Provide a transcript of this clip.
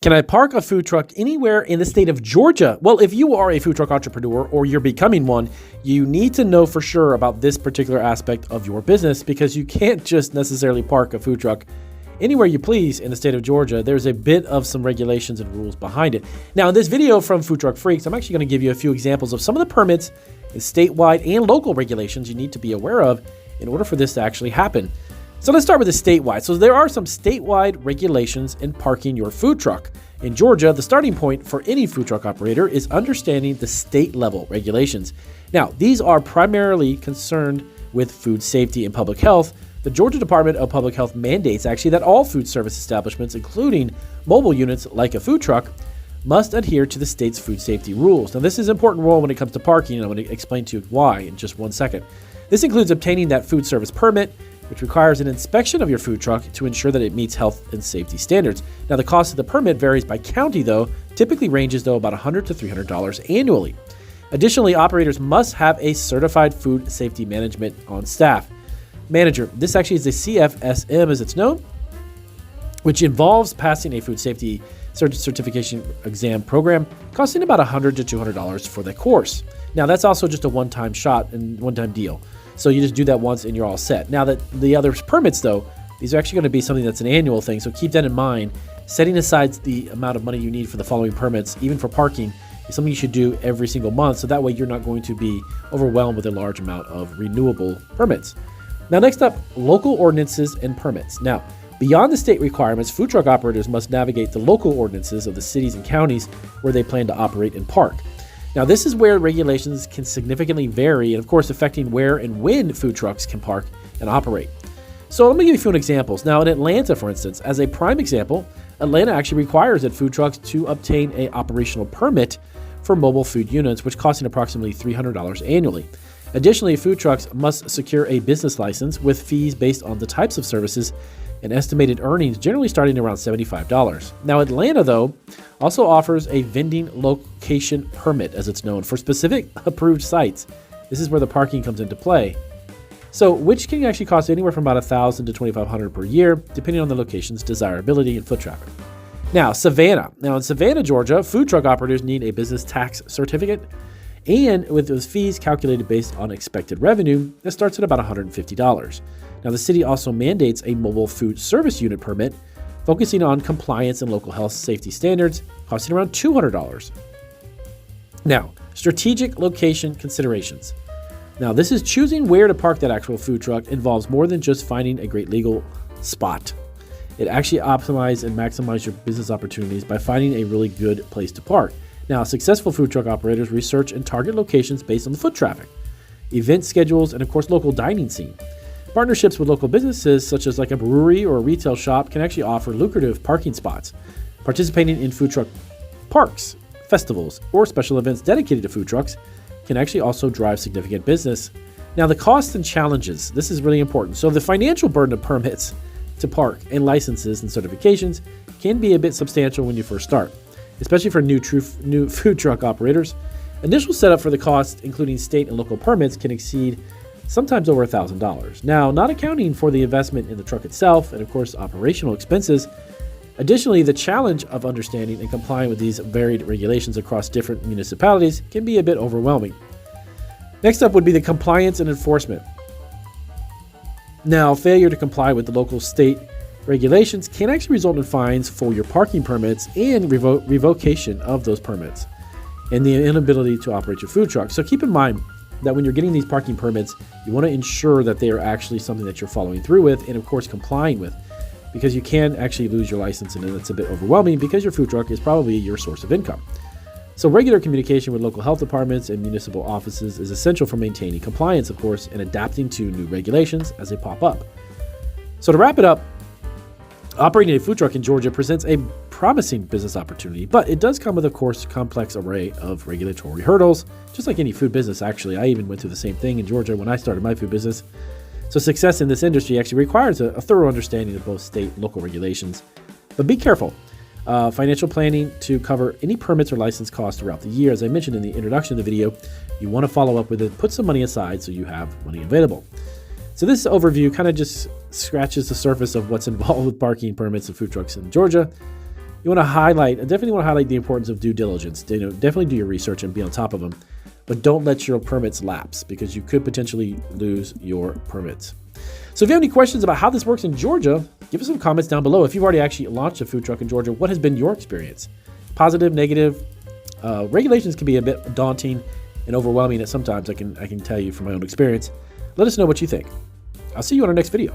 Can I park a food truck anywhere in the state of Georgia? Well, if you are a food truck entrepreneur or you're becoming one, you need to know for sure about this particular aspect of your business because you can't just necessarily park a food truck anywhere you please in the state of Georgia. There's a bit of some regulations and rules behind it. Now, in this video from Food Truck Freaks, I'm actually going to give you a few examples of some of the permits and statewide and local regulations you need to be aware of in order for this to actually happen. So let's start with the statewide. So there are some statewide regulations in parking your food truck. In Georgia, the starting point for any food truck operator is understanding the state level regulations. Now, these are primarily concerned with food safety and public health. The Georgia Department of Public Health mandates actually that all food service establishments, including mobile units like a food truck, must adhere to the state's food safety rules. Now, this is an important role when it comes to parking, and I'm going to explain to you why in just one second. This includes obtaining that food service permit, which requires an inspection of your food truck to ensure that it meets health and safety standards. Now, the cost of the permit varies by county, though, typically ranges, though, about $100 to $300 annually. Additionally, operators must have a certified food safety management on staff. Manager, this actually is a CFSM as it's known, which involves passing a food safety certification exam program, costing about $100 to $200 for the course. Now, that's also just a one-time shot and one-time deal. So you just do that once and you're all set. Now that the other permits, though, these are actually going to be something that's an annual thing. So keep that in mind. Setting aside the amount of money you need for the following permits, even for parking, is something you should do every single month. So that way you're not going to be overwhelmed with a large amount of renewable permits. Now, next up, local ordinances and permits. Now, beyond the state requirements, food truck operators must navigate the local ordinances of the cities and counties where they plan to operate and park. Now, this is where regulations can significantly vary and, of course, affecting where and when food trucks can park and operate. So let me give you a few examples. Now, in Atlanta, for instance, as a prime example, Atlanta actually requires that food trucks to obtain an operational permit for mobile food units, which costing approximately $300 annually. Additionally, food trucks must secure a business license with fees based on the types of services and estimated earnings generally starting around $75. Now, Atlanta, though, also offers a vending location permit, as it's known, for specific approved sites. This is where the parking comes into play. So, which can actually cost anywhere from about $1,000 to $2,500 per year, depending on the location's desirability and foot traffic. Now, Savannah. Now, in Savannah, Georgia, food truck operators need a business tax certificate, and with those fees calculated based on expected revenue, that starts at about $150. Now, the city also mandates a mobile food service unit permit, focusing on compliance and local health safety standards, costing around $200. Now, strategic location considerations. Now, this is choosing where to park that actual food truck involves more than just finding a great legal spot. It actually optimizes and maximizes your business opportunities by finding a really good place to park. Now, successful food truck operators research and target locations based on the foot traffic, event schedules, and of course, local dining scene. Partnerships with local businesses, such as like a brewery or a retail shop, can actually offer lucrative parking spots. Participating in food truck parks, festivals, or special events dedicated to food trucks can actually also drive significant business. Now, the costs and challenges, this is really important. So the financial burden of permits to park and licenses and certifications can be a bit substantial when you first start, especially for new food truck operators. Initial setup for the cost, including state and local permits, can exceed sometimes over $1,000. Now, not accounting for the investment in the truck itself and, of course, operational expenses. Additionally, the challenge of understanding and complying with these varied regulations across different municipalities can be a bit overwhelming. Next up would be the compliance and enforcement. Now, failure to comply with the local state regulations can actually result in fines for your parking permits and revocation of those permits and the inability to operate your food truck. So keep in mind that when you're getting these parking permits, you want to ensure that they are actually something that you're following through with and, of course, complying with, because you can actually lose your license and it's a bit overwhelming because your food truck is probably your source of income. So regular communication with local health departments and municipal offices is essential for maintaining compliance, of course, and adapting to new regulations as they pop up. So to wrap it up, operating a food truck in Georgia presents a promising business opportunity, but it does come with, of course, a complex array of regulatory hurdles, just like any food business, actually. I even went through the same thing in Georgia when I started my food business. So success in this industry actually requires a thorough understanding of both state and local regulations. But be careful. Financial planning to cover any permits or license costs throughout the year. As I mentioned in the introduction of the video, you want to follow up with it. Put some money aside so you have money available. So this overview kind of just scratches the surface of what's involved with parking permits and food trucks in Georgia. You want to highlight, definitely want to highlight the importance of due diligence. Definitely do your research and be on top of them, but don't let your permits lapse because you could potentially lose your permits. So if you have any questions about how this works in Georgia, give us some comments down below. If you've already actually launched a food truck in Georgia, what has been your experience? Positive, negative? Regulations can be a bit daunting and overwhelming at sometimes, I can tell you from my own experience. Let us know what you think. I'll see you on our next video.